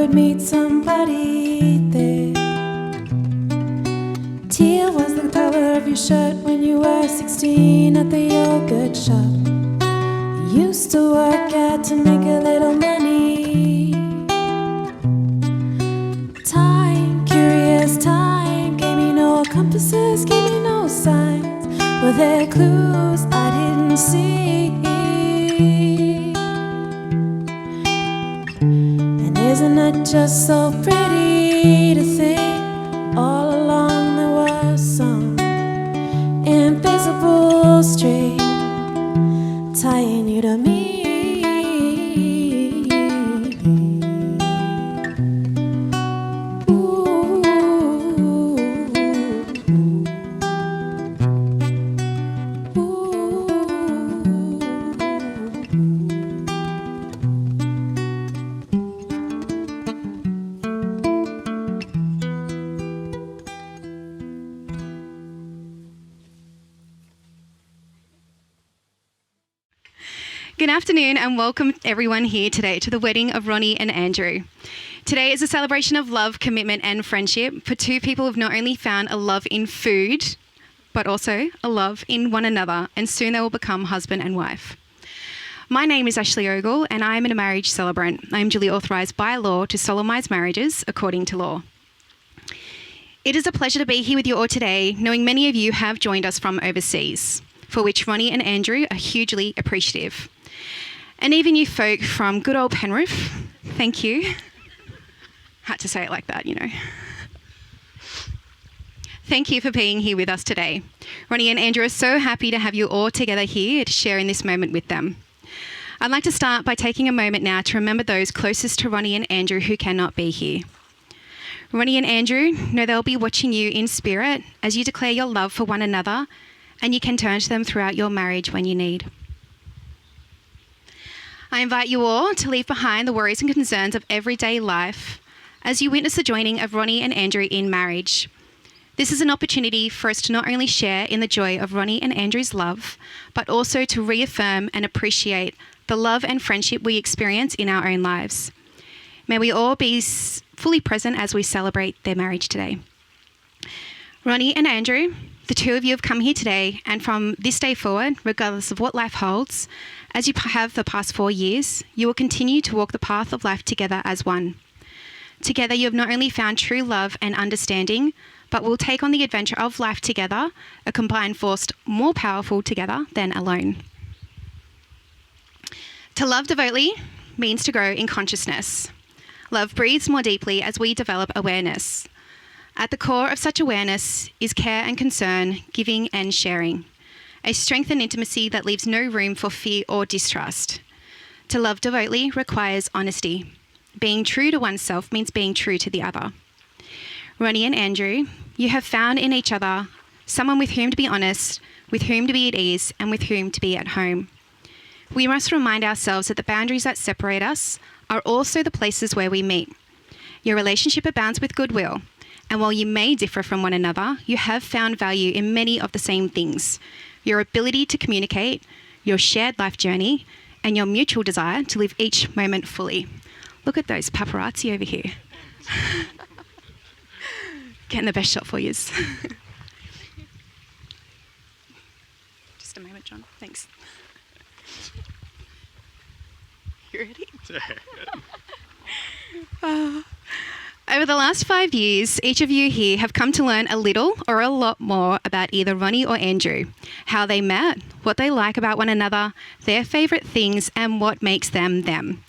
would meet somebody there. Teal was the color of your shirt when you were 16 at the yogurt shop. You used to work out to make a little money. Time, curious time, gave me no compasses, gave me no signs. Were there clues I didn't see? And isn't it just so pretty to think all along there was some invisible string tying you to me? Good afternoon and welcome everyone here today to the wedding of Ronnie and Andrew. Today is a celebration of love, commitment and friendship for two people who've not only found a love in food, but also a love in one another, and soon they will become husband and wife. My name is Ashley Ogle and I am a marriage celebrant. I am duly authorised by law to solemnise marriages according to law. It is a pleasure to be here with you all today, knowing many of you have joined us from overseas, for which Ronnie and Andrew are hugely appreciative. And even you folk from good old Penrith, thank you. Had to say it like that, you know. Thank you for being here with us today. Ronnie and Andrew are so happy to have you all together here to share in this moment with them. I'd like to start by taking a moment now to remember those closest to Ronnie and Andrew who cannot be here. Ronnie and Andrew, know they'll be watching you in spirit as you declare your love for one another, and you can turn to them throughout your marriage when you need. I invite you all to leave behind the worries and concerns of everyday life as you witness the joining of Ronnie and Andrew in marriage. This is an opportunity for us to not only share in the joy of Ronnie and Andrew's love, but also to reaffirm and appreciate the love and friendship we experience in our own lives. May we all be fully present as we celebrate their marriage today. Ronnie and Andrew, the two of you have come here today, and from this day forward, regardless of what life holds, as you have the past 4 years, you will continue to walk the path of life together as one. Together, you have not only found true love and understanding, but will take on the adventure of life together, a combined force more powerful together than alone. To love devotedly means to grow in consciousness. Love breathes more deeply as we develop awareness. At the core of such awareness is care and concern, giving and sharing. A strength and intimacy that leaves no room for fear or distrust. To love devotedly requires honesty. Being true to oneself means being true to the other. Ronnie and Andrew, you have found in each other someone with whom to be honest, with whom to be at ease, and with whom to be at home. We must remind ourselves that the boundaries that separate us are also the places where we meet. Your relationship abounds with goodwill, and while you may differ from one another, you have found value in many of the same things. Your ability to communicate, your shared life journey, and your mutual desire to live each moment fully. Look at those paparazzi over here. Getting the best shot for you. Just a moment, John. Thanks. You ready? Over the last 5 years, each of you here have come to learn a little or a lot more about either Ronnie or Andrew, how they met, what they like about one another, their favourite things, and what makes them them.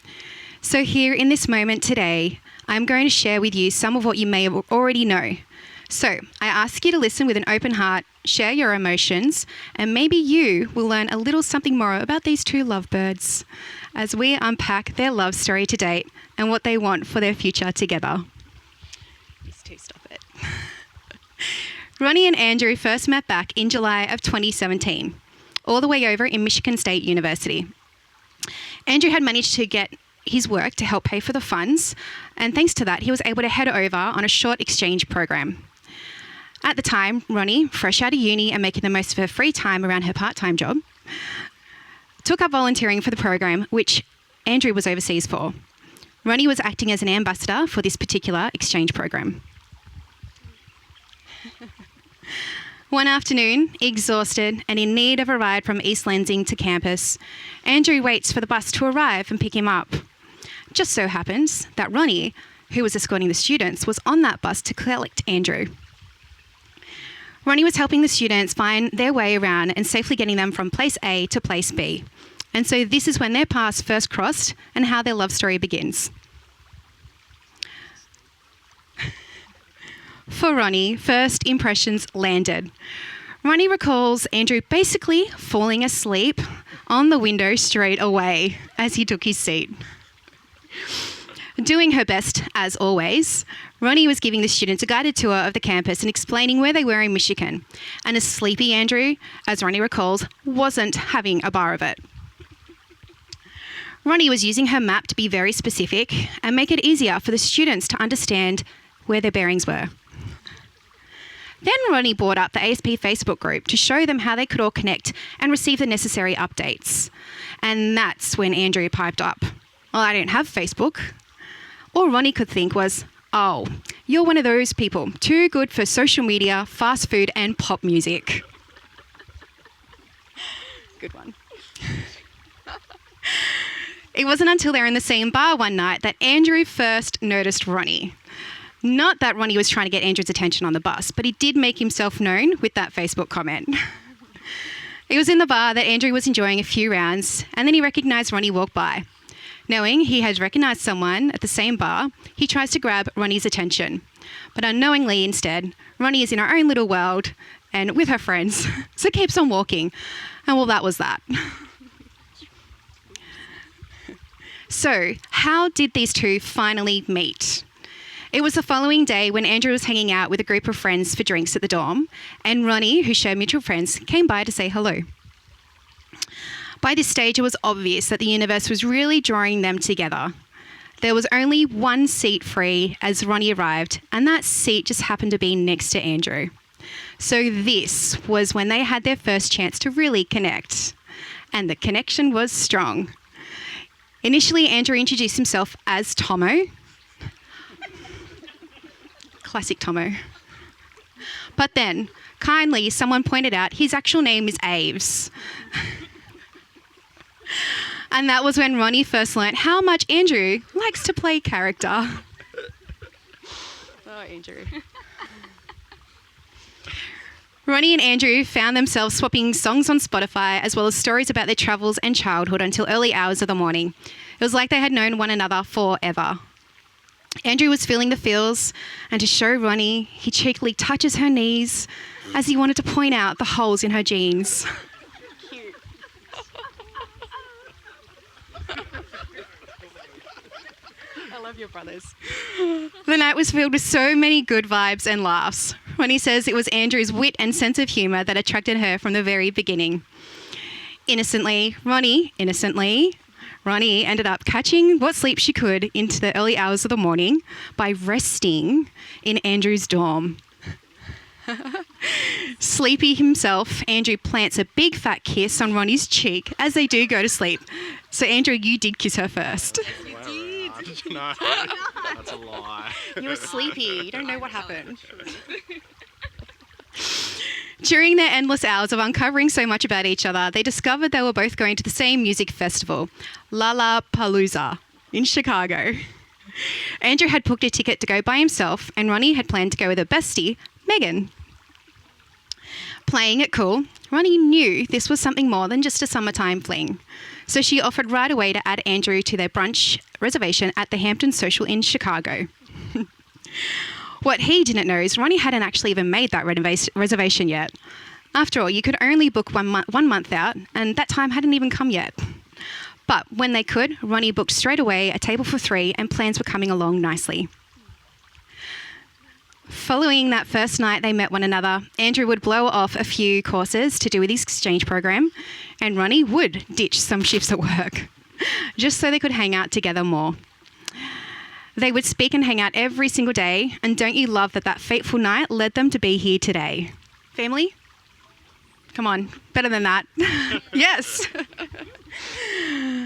So here in this moment today, I'm going to share with you some of what you may already know. So I ask you to listen with an open heart, share your emotions, and maybe you will learn a little something more about these two lovebirds as we unpack their love story to date and what they want for their future together. These two, stop it. Ronnie and Andrew first met back in July of 2017, all the way over in Michigan State University. Andrew had managed to get his work to help pay for the funds, and thanks to that, he was able to head over on a short exchange program. At the time, Ronnie, fresh out of uni and making the most of her free time around her part-time job, took up volunteering for the program, which Andrew was overseas for. Ronnie was acting as an ambassador for this particular exchange program. One afternoon, exhausted and in need of a ride from East Lansing to campus, Andrew waits for the bus to arrive and pick him up. Just so happens that Ronnie, who was escorting the students, was on that bus to collect Andrew. Ronnie was helping the students find their way around and safely getting them from place A to place B. And so this is when their paths first crossed and how their love story begins. For Ronnie, first impressions landed. Ronnie recalls Andrew basically falling asleep on the window straight away as he took his seat. Doing her best, as always, Ronnie was giving the students a guided tour of the campus and explaining where they were in Michigan. And a sleepy Andrew, as Ronnie recalls, wasn't having a bar of it. Ronnie was using her map to be very specific and make it easier for the students to understand where their bearings were. Then Ronnie brought up the ASP Facebook group to show them how they could all connect and receive the necessary updates. And that's when Andrew piped up. Well, I don't have Facebook. All Ronnie could think was, oh, you're one of those people, too good for social media, fast food and pop music. Good one. It wasn't until they were in the same bar one night that Andrew first noticed Ronnie. Not that Ronnie was trying to get Andrew's attention on the bus, but he did make himself known with that Facebook comment. It was in the bar that Andrew was enjoying a few rounds, and then he recognised Ronnie walk by. Knowing he had recognised someone at the same bar, he tries to grab Ronnie's attention. But unknowingly instead, Ronnie is in her own little world and with her friends, so keeps on walking. And well, that was that. So, how did these two finally meet? It was the following day when Andrew was hanging out with a group of friends for drinks at the dorm, and Ronnie, who shared mutual friends, came by to say hello. By this stage, it was obvious that the universe was really drawing them together. There was only one seat free as Ronnie arrived, and that seat just happened to be next to Andrew. So this was when they had their first chance to really connect, and the connection was strong. Initially, Andrew introduced himself as Tomo. Classic Tomo. But then, kindly, someone pointed out his actual name is Aves. And that was when Ronnie first learnt how much Andrew likes to play character. Oh, Andrew. Ronnie and Andrew found themselves swapping songs on Spotify as well as stories about their travels and childhood until early hours of the morning. It was like they had known one another forever. Andrew was feeling the feels, and to show Ronnie, he cheekily touches her knees as he wanted to point out the holes in her jeans. Cute. I love your brothers. The night was filled with so many good vibes and laughs. Ronnie says it was Andrew's wit and sense of humour that attracted her from the very beginning. Ronnie ended up catching what sleep she could into the early hours of the morning by resting in Andrew's dorm. Sleepy himself, Andrew plants a big fat kiss on Ronnie's cheek as they do go to sleep. So Andrew, you did kiss her first. You did. No, that's a lie. You were sleepy. You don't know what happened. During their endless hours of uncovering so much about each other, they discovered they were both going to the same music festival, Lollapalooza, in Chicago. Andrew had booked a ticket to go by himself, and Ronnie had planned to go with her bestie, Megan. Playing it cool, Ronnie knew this was something more than just a summertime fling. So she offered right away to add Andrew to their brunch reservation at the Hampton Social in Chicago. What he didn't know is Ronnie hadn't actually even made that reservation yet. After all, you could only book 1 month out, and that time hadn't even come yet. But when they could, Ronnie booked straight away a table for 3, and plans were coming along nicely. Following that first night they met one another, Andrew would blow off a few courses to do with his exchange program, and Ronnie would ditch some shifts at work, just so they could hang out together more. They would speak and hang out every single day, and don't you love that fateful night led them to be here today? Family? Come on, better than that. Yes.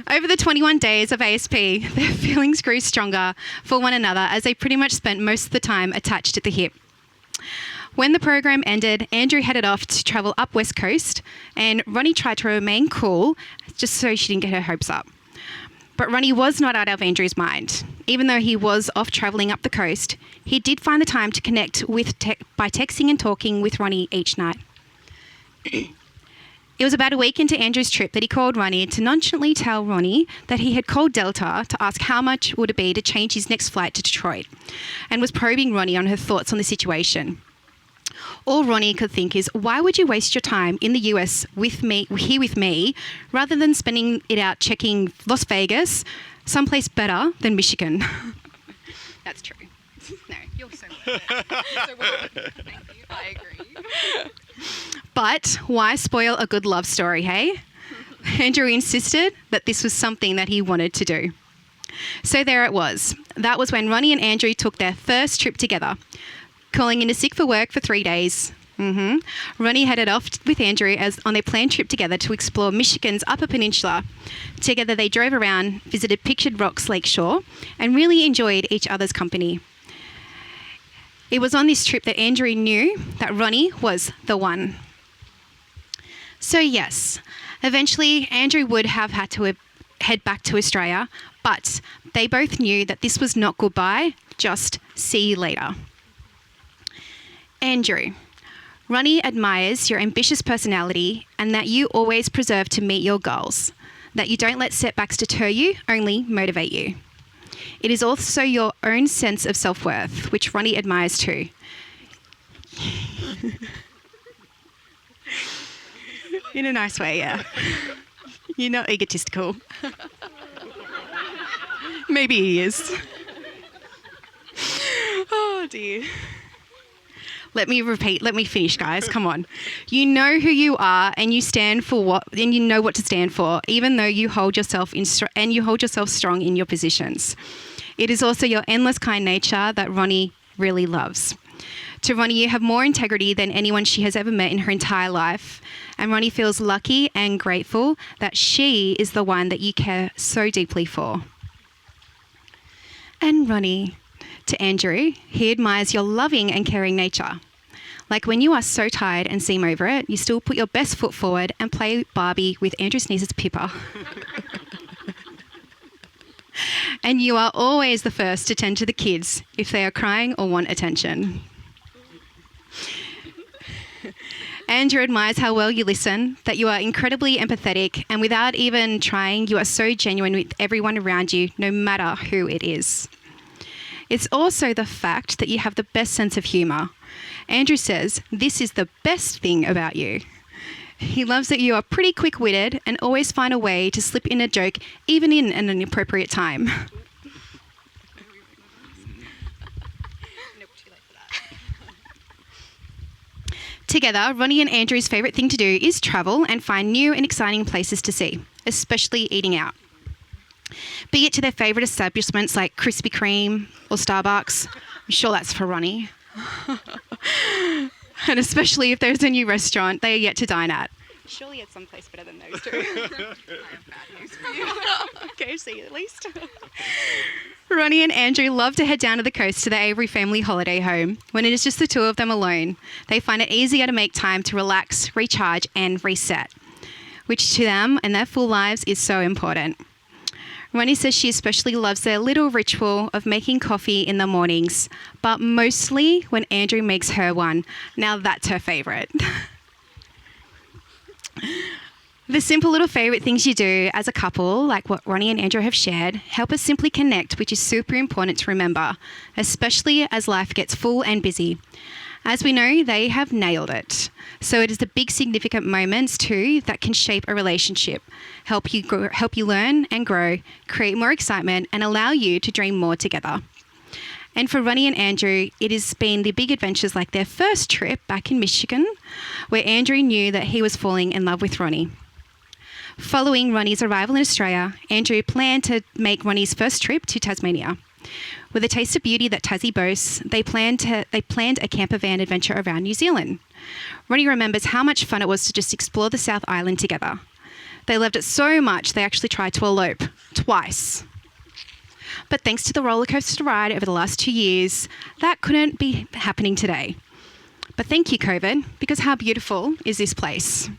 Over the 21 days of ASP, their feelings grew stronger for one another as they pretty much spent most of the time attached at the hip. When the program ended, Andrew headed off to travel up West Coast, and Ronnie tried to remain cool just so she didn't get her hopes up. But Ronnie was not out of Andrew's mind. Even though he was off travelling up the coast, he did find the time to connect with by texting and talking with Ronnie each night. It was about a week into Andrew's trip that he called Ronnie to nonchalantly tell Ronnie that he had called Delta to ask how much would it be to change his next flight to Detroit, and was probing Ronnie on her thoughts on the situation. All Ronnie could think is, why would you waste your time in the US with me, rather than spending it out checking Las Vegas, someplace better than Michigan? That's true. No, you're so worth it. So well. Thank you. I agree. But why spoil a good love story, hey? Andrew insisted that this was something that he wanted to do. So there it was. That was when Ronnie and Andrew took their first trip together. Calling in sick for work for 3 days. Ronnie headed off with Andrew on their planned trip together to explore Michigan's Upper Peninsula. Together they drove around, visited Pictured Rocks Lakeshore, and really enjoyed each other's company. It was on this trip that Andrew knew that Ronnie was the one. So yes, eventually Andrew would have had to head back to Australia, but they both knew that this was not goodbye, just see you later. Andrew, Ronnie admires your ambitious personality and that you always preserve to meet your goals, that you don't let setbacks deter you, only motivate you. It is also your own sense of self-worth, which Ronnie admires too. In a nice way, yeah. You're not egotistical. Maybe he is. Oh dear. Let me finish, guys. Come on. You know who you are and you stand for what, and you know what to stand for, even though you hold yourself strong in your positions. It is also your endless kind nature that Ronnie really loves. To Ronnie, you have more integrity than anyone she has ever met in her entire life. And Ronnie feels lucky and grateful that she is the one that you care so deeply for. And Ronnie, to Andrew, he admires your loving and caring nature. Like when you are so tired and seem over it, you still put your best foot forward and play Barbie with Andrew's niece's Pippa. And you are always the first to tend to the kids if they are crying or want attention. Andrew admires how well you listen, that you are incredibly empathetic, and without even trying, you are so genuine with everyone around you, no matter who it is. It's also the fact that you have the best sense of humour. Andrew says, this is the best thing about you. He loves that you are pretty quick-witted and always find a way to slip in a joke, even in an inappropriate time. Together, Ronnie and Andrew's favourite thing to do is travel and find new and exciting places to see, especially eating out. Be it to their favourite establishments like Krispy Kreme or Starbucks. I'm sure that's for Ronnie. And especially if there's a new restaurant they are yet to dine at. Surely it's someplace better than those two. I have bad news for you. KFC at least. Ronnie and Andrew love to head down to the coast to the Avery family holiday home. When it is just the two of them alone, they find it easier to make time to relax, recharge and reset, which to them and their full lives is so important. Ronnie says she especially loves their little ritual of making coffee in the mornings, but mostly when Andrew makes her one. Now that's her favourite. The simple little favourite things you do as a couple, like what Ronnie and Andrew have shared, help us simply connect, which is super important to remember, especially as life gets full and busy. As we know, they have nailed it. So it is the big significant moments too that can shape a relationship, help you learn and grow, create more excitement and allow you to dream more together. And for Ronnie and Andrew, it has been the big adventures like their first trip back in Michigan, where Andrew knew that he was falling in love with Ronnie. Following Ronnie's arrival in Australia, Andrew planned to make Ronnie's first trip to Tasmania. With a taste of beauty that Tassie boasts, they planned a camper van adventure around New Zealand. Ronnie remembers how much fun it was to just explore the South Island together. They loved it so much they actually tried to elope twice. But thanks to the roller coaster ride over the last 2 years, that couldn't be happening today. But thank you, COVID, because how beautiful is this place?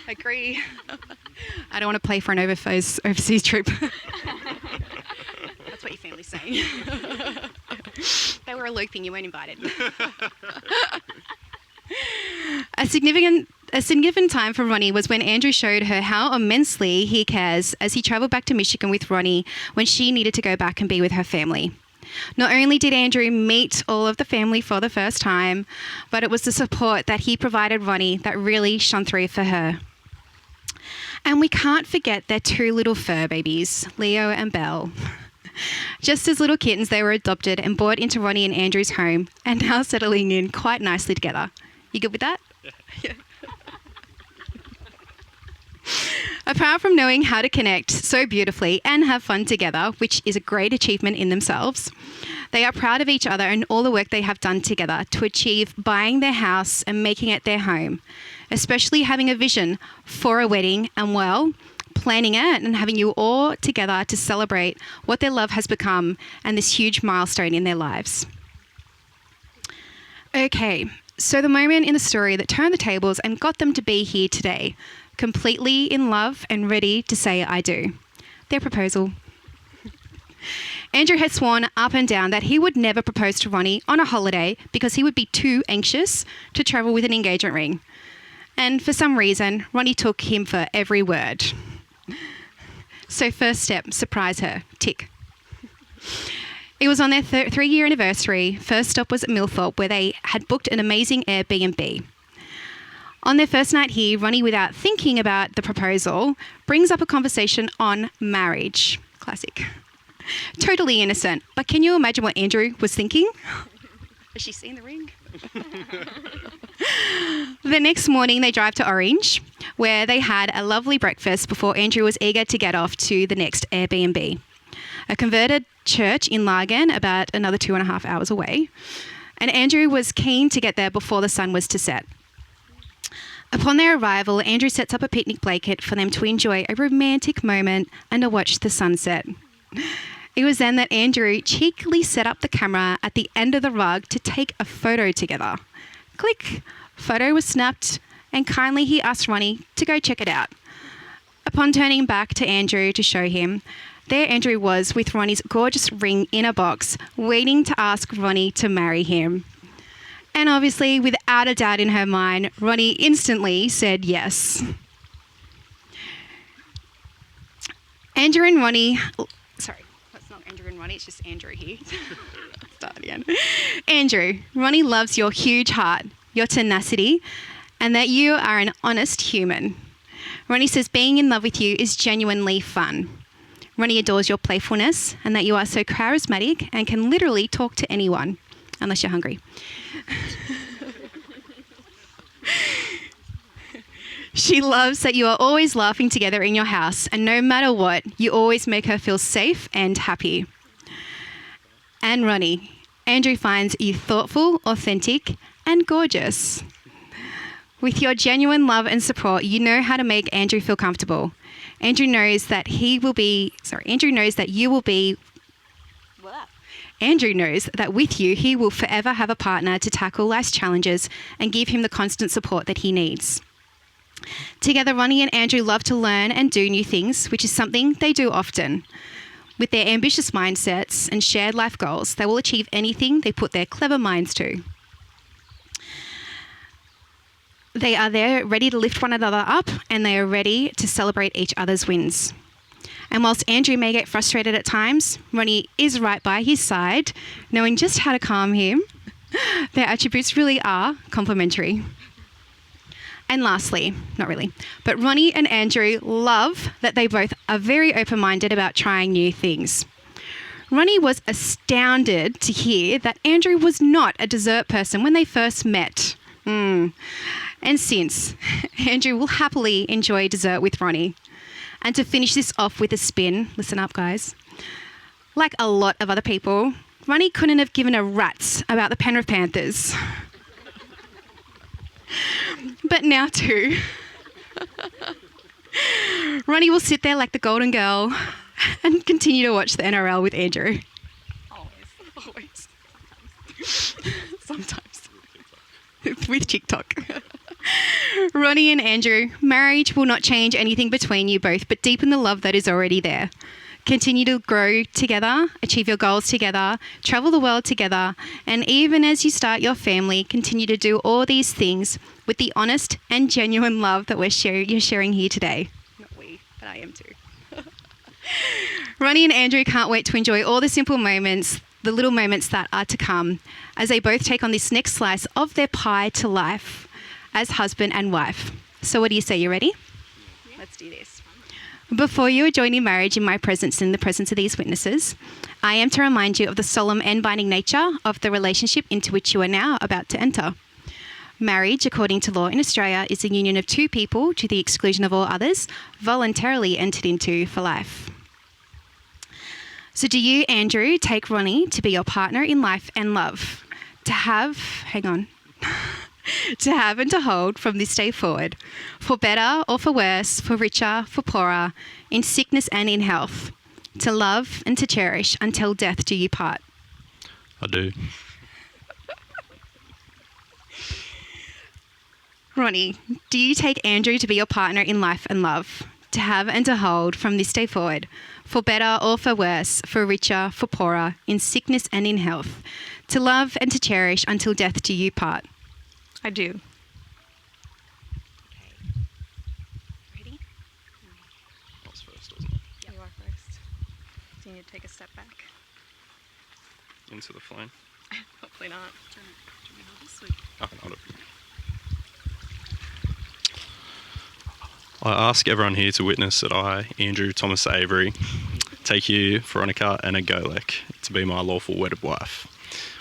Agree. I don't want to pay for an overseas trip. That's what your family's saying. They were eloping, you weren't invited. A significant time for Ronnie was when Andrew showed her how immensely he cares as he travelled back to Michigan with Ronnie when she needed to go back and be with her family. Not only did Andrew meet all of the family for the first time, but it was the support that he provided Ronnie that really shone through for her. And we can't forget their two little fur babies, Leo and Belle. Just as little kittens, they were adopted and brought into Ronnie and Andrew's home and now settling in quite nicely together. You good with that? Yeah. Apart from knowing how to connect so beautifully and have fun together, which is a great achievement in themselves, they are proud of each other and all the work they have done together to achieve buying their house and making it their home, especially having a vision for a wedding and, well, planning it and having you all together to celebrate what their love has become and this huge milestone in their lives. Okay, so the moment in the story that turned the tables and got them to be here today, completely in love and ready to say I do. Their proposal. Andrew had sworn up and down that he would never propose to Ronnie on a holiday because he would be too anxious to travel with an engagement ring. And for some reason, Ronnie took him for every word. So first step, surprise her. Tick. It was on their 3-year anniversary. First stop was at Millthorpe, where they had booked an amazing Airbnb. On their first night here, Ronnie, without thinking about the proposal, brings up a conversation on marriage. Classic. Totally innocent. But can you imagine what Andrew was thinking? Has she seen the ring? The next morning, they drive to Orange, where they had a lovely breakfast before Andrew was eager to get off to the next Airbnb. A converted church in Largan, about another 2.5 hours away. And Andrew was keen to get there before the sun was to set. Upon their arrival, Andrew sets up a picnic blanket for them to enjoy a romantic moment and to watch the sunset. It was then that Andrew cheekily set up the camera at the end of the rug to take a photo together. Click. Photo was snapped, and kindly he asked Ronnie to go check it out. Upon turning back to Andrew to show him, there Andrew was with Ronnie's gorgeous ring in a box, waiting to ask Ronnie to marry him. And obviously, without a doubt in her mind, Ronnie instantly said yes. Andrew and Ronnie... Sorry, that's not Andrew and Ronnie, it's just Andrew here. Start again. Andrew, Ronnie loves your huge heart, your tenacity, and that you are an honest human. Ronnie says being in love with you is genuinely fun. Ronnie adores your playfulness and that you are so charismatic and can literally talk to anyone, unless you're hungry. She loves that you are always laughing together in your house, and no matter what, you always make her feel safe and happy. And Ronnie, Andrew finds you thoughtful, authentic, and gorgeous. With your genuine love and support, you know how to make Andrew feel comfortable. Andrew knows that Andrew knows that with you, he will forever have a partner to tackle life's challenges and give him the constant support that he needs. Together, Ronnie and Andrew love to learn and do new things, which is something they do often. With their ambitious mindsets and shared life goals, they will achieve anything they put their clever minds to. They are there ready to lift one another up, and they are ready to celebrate each other's wins. And whilst Andrew may get frustrated at times, Ronnie is right by his side, knowing just how to calm him. Their attributes really are complementary. And lastly, not really, but Ronnie and Andrew love that they both are very open-minded about trying new things. Ronnie was astounded to hear that Andrew was not a dessert person when they first met. And since, Andrew will happily enjoy dessert with Ronnie. And to finish this off with a spin, listen up guys, Like a lot of other people, Ronnie couldn't have given a rat's about the Penrith Panthers. But now too. Ronnie will sit there like the golden girl and continue to watch the NRL with Andrew. Always. Sometimes. With TikTok. Ronnie and Andrew, marriage will not change anything between you both, but deepen the love that is already there. Continue to grow together, achieve your goals together, travel the world together, and even as you start your family, continue to do all these things with the honest and genuine love that you're sharing here today. Not we, but I am too. Ronnie and Andrew can't wait to enjoy all the simple moments, the little moments that are to come, as they both take on this next slice of their pie to life as husband and wife. So what do you say? You ready? Yeah. Let's do this. Before you are joined in marriage in my presence and in the presence of these witnesses, I am to remind you of the solemn and binding nature of the relationship into which you are now about to enter. Marriage, according to law in Australia, is a union of two people, to the exclusion of all others, voluntarily entered into for life. So do you, Andrew, take Ronnie to be your partner in life and love, to have and to hold from this day forward, for better or for worse, for richer, for poorer, in sickness and in health, to love and to cherish until death do you part? I do. Ronnie, do you take Andrew to be your partner in life and love, to have and to hold from this day forward, for better or for worse, for richer, for poorer, in sickness and in health, to love and to cherish until death do you part? I do. Okay. Ready? I was first, wasn't it? Yep. You are first. Do you need to take a step back? Into the flame. Hopefully not. Do you want me to hold this? I can hold it. I ask everyone here to witness that I, Andrew Thomas Avery, take you, Veronica Anna Golek, to be my lawful wedded wife.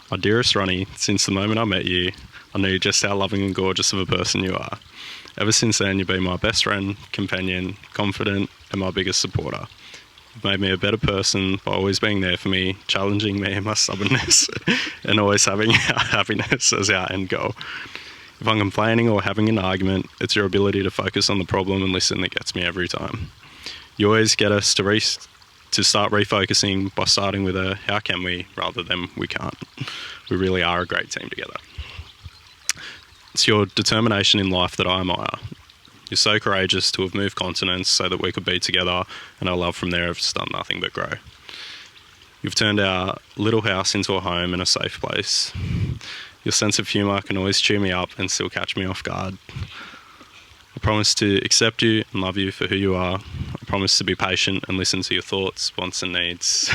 My dearest Ronnie, since the moment I met you, I knew just how loving and gorgeous of a person you are. Ever since then, you've been my best friend, companion, confidant, and my biggest supporter. You've made me a better person by always being there for me, challenging me in my stubbornness, and always having our happiness as our end goal. If I'm complaining or having an argument, it's your ability to focus on the problem and listen that gets me every time. You always get us to start refocusing by starting with a how can we rather than we can't. We really are a great team together. It's your determination in life that I admire. You're so courageous to have moved continents so that we could be together, and our love from there has done nothing but grow. You've turned our little house into a home and a safe place. Your sense of humour can always cheer me up and still catch me off guard. I promise to accept you and love you for who you are. I promise to be patient and listen to your thoughts, wants and needs.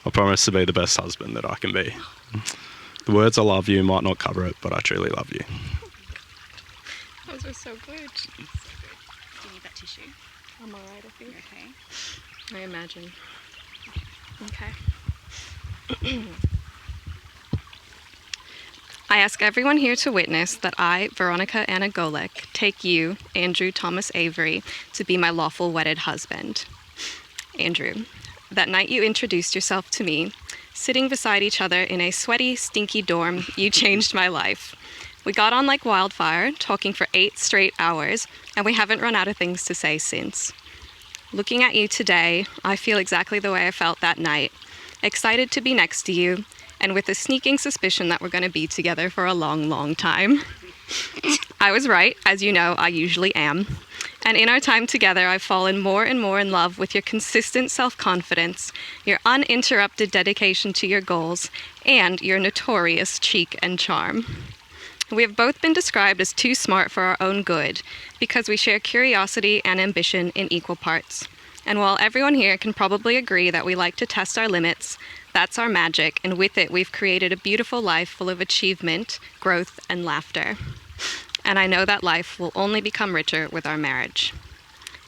I promise to be the best husband that I can be. The words I love you might not cover it, but I truly love you. Those are so good. Do you need that tissue? I'm alright, I think. Okay. I imagine. Okay. I ask everyone here to witness that I, Veronica Anna Golek, take you, Andrew Thomas Avery, to be my lawful wedded husband. Andrew, that night you introduced yourself to me, sitting beside each other in a sweaty, stinky dorm, you changed my life. We got on like wildfire, talking for 8 straight hours, and we haven't run out of things to say since. Looking at you today, I feel exactly the way I felt that night, excited to be next to you, and with a sneaking suspicion that we're going to be together for a long, long time. I was right, as you know I usually am. And in our time together, I've fallen more and more in love with your consistent self-confidence, your uninterrupted dedication to your goals, and your notorious cheek and charm. We have both been described as too smart for our own good, because we share curiosity and ambition in equal parts. And while everyone here can probably agree that we like to test our limits, that's our magic, and with it we've created a beautiful life full of achievement, growth, and laughter. And I know that life will only become richer with our marriage.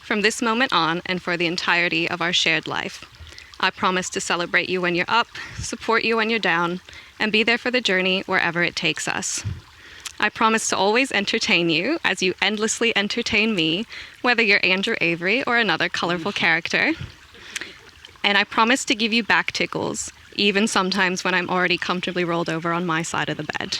From this moment on, and for the entirety of our shared life, I promise to celebrate you when you're up, support you when you're down, and be there for the journey wherever it takes us. I promise to always entertain you as you endlessly entertain me, whether you're Andrew Avery or another colorful character. And I promise to give you back tickles, even sometimes when I'm already comfortably rolled over on my side of the bed.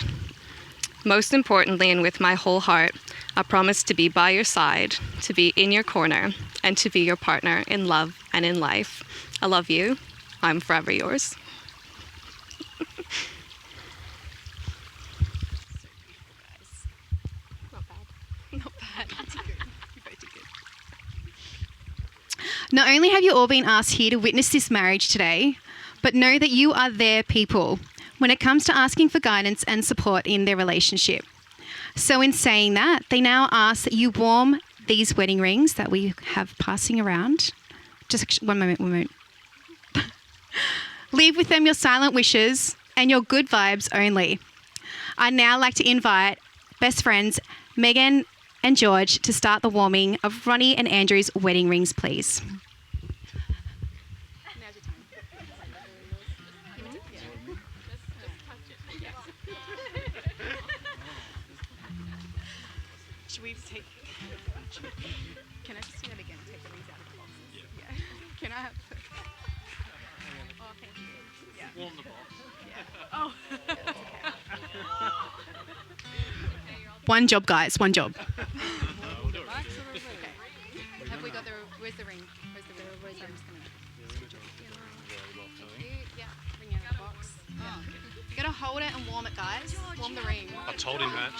Most importantly, and with my whole heart, I promise to be by your side, to be in your corner, and to be your partner in love and in life. I love you. I'm forever yours. Not only have you all been asked here to witness this marriage today, but know that you are their people when it comes to asking for guidance and support in their relationship. So in saying that, they now ask that you warm these wedding rings that we have passing around. Just one moment. Leave with them your silent wishes and your good vibes only. I'd now like to invite best friends Megan and George to start the warming of Ronnie and Andrew's wedding rings, please. Should we take... Can I just do that again? Take the rings out of the box? Yeah. Can I have... Oh, thank you. Yeah. Warm the box. Yeah. Oh. One job, guys. One job. Okay. Have we got the... Where's the ring? Where's the ring? I'm just going to... Yeah. Ring out of the box. Oh. You got to hold it and warm it, guys. Warm the ring. I told him that.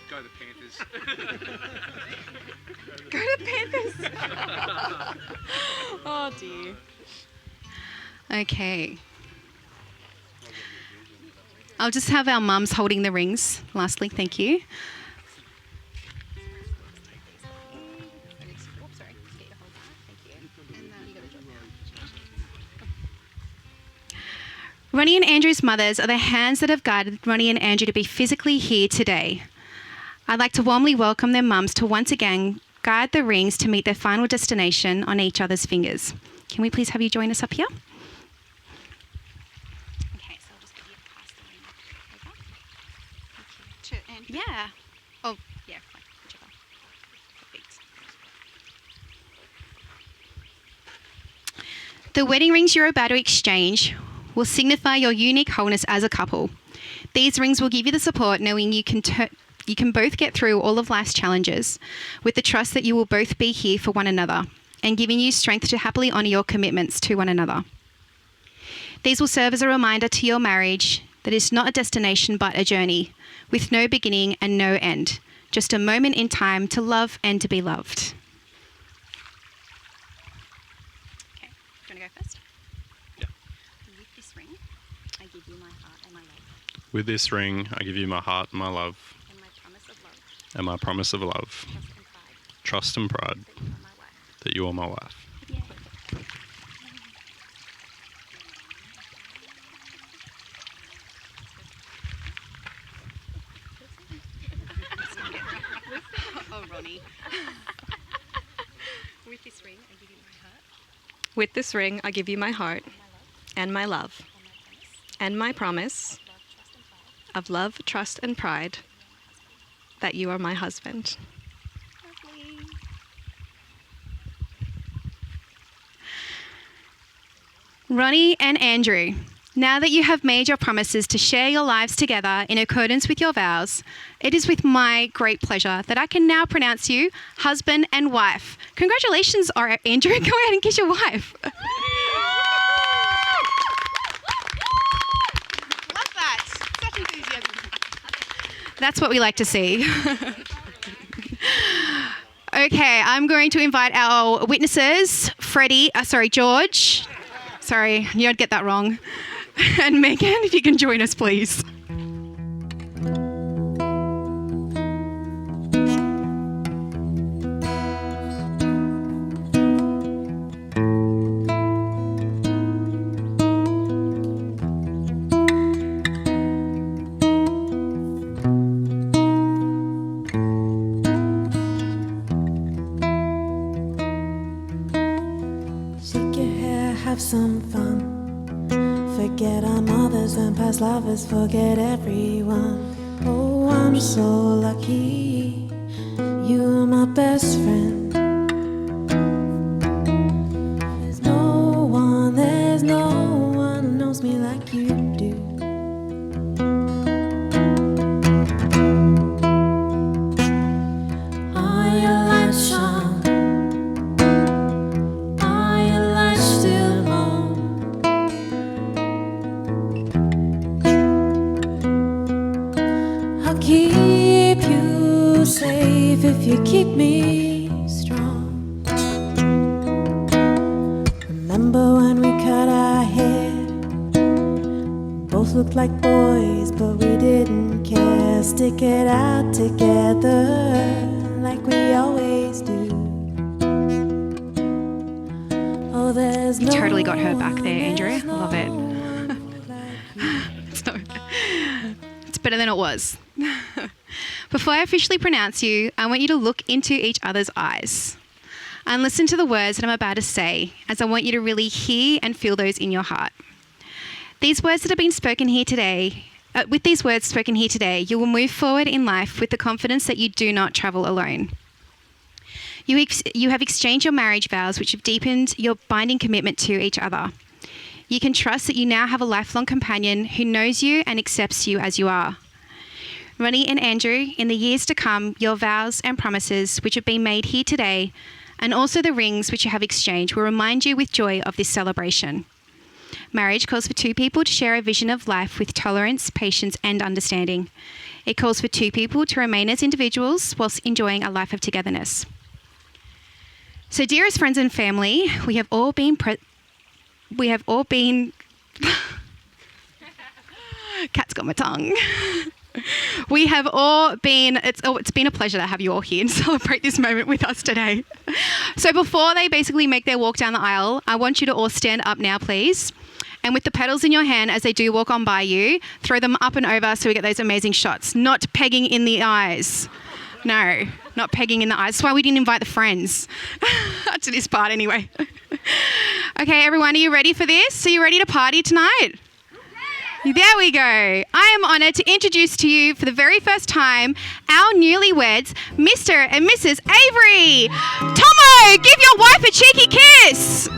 Go the Panthers. Go to Panthers. Oh dear. Okay. I'll just have our mums holding the rings. Lastly, thank you. Ronnie and Andrew's mothers are the hands that have guided Ronnie and Andrew to be physically here today. I'd like to warmly welcome their mums to once again guide the rings to meet their final destination on each other's fingers. Can we please have you join us up here? Okay, so I'll just get you to pass the ring over. Thank you. To Andrew? Yeah. Oh, yeah, fine. Whichever. Perfect. The wedding rings you're about to exchange will signify your unique wholeness as a couple. These rings will give you the support knowing you can both get through all of life's challenges with the trust that you will both be here for one another and giving you strength to happily honour your commitments to one another. These will serve as a reminder to your marriage that it's not a destination but a journey with no beginning and no end, just a moment in time to love and to be loved. Okay, do you want to go first? Yeah. With this ring, I give you my heart and my love. With this ring, I give you my heart and my love. And my promise of love. And my promise of love. Trust and pride. Trust and pride. That you are my wife. Yeah. Oh, Ronnie. With this ring, I give you my heart. With this ring, I give you my heart and my love and my promise of love, trust, and pride that you are my husband. Lovely. Ronnie and Andrew, now that you have made your promises to share your lives together in accordance with your vows, it is with my great pleasure that I can now pronounce you husband and wife. Congratulations, Andrew. Go ahead and kiss your wife. Love that. Such enthusiasm. That's what we like to see. Okay, I'm going to invite our witnesses, George. Sorry, you'd get that wrong. And Megan, if you can join us, please. Shake your head have some fun. Forget our mothers and past lovers, forget everyone. Oh, I'm so lucky, you are my best friend. There's no one who knows me like you do. Are your lights shone? Are your lights still on? I'll keep you safe if you keep me strong. Remember when we cut our hair? Both looked like boys, but we didn't care. Stick it out together like we always do. Oh, there's no Totally got her back there, Andrew. there's no Love it. one like you. So, it's better than it was. Before I officially pronounce you, I want you to look into each other's eyes and listen to the words that I'm about to say, as I want you to really hear and feel those in your heart. These words that have been spoken here today, with these words spoken here today, you will move forward in life with the confidence that you do not travel alone. You have exchanged your marriage vows, which have deepened your binding commitment to each other. You can trust that you now have a lifelong companion who knows you and accepts you as you are. Ronnie and Andrew, in the years to come, your vows and promises which have been made here today, and also the rings which you have exchanged, will remind you with joy of this celebration. Marriage calls for two people to share a vision of life with tolerance, patience, and understanding. It calls for two people to remain as individuals whilst enjoying a life of togetherness. So, dearest friends and family, we have all been cat's got my tongue. We have all been, it's been a pleasure to have you all here and celebrate this moment with us today. So before they basically make their walk down the aisle, I want you to all stand up now, please. And with the petals in your hand, as they do walk on by you, throw them up and over so we get those amazing shots. Not pegging in the eyes. No, not pegging in the eyes. That's why we didn't invite the friends to this part anyway. Okay, everyone, are you ready for this? Are you ready to party tonight? There we go. I am honoured to introduce to you for the very first time our newlyweds, Mr. and Mrs. Avery. Tomo, give your wife a cheeky kiss.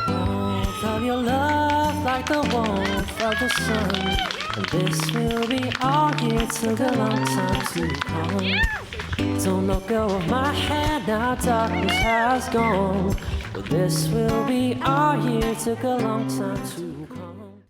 Warmth of your love like the warmth of the sun. And this will be our year, took a long time to come. Don't let go of my hand, now darkness has gone. But this will be our year, took a long time to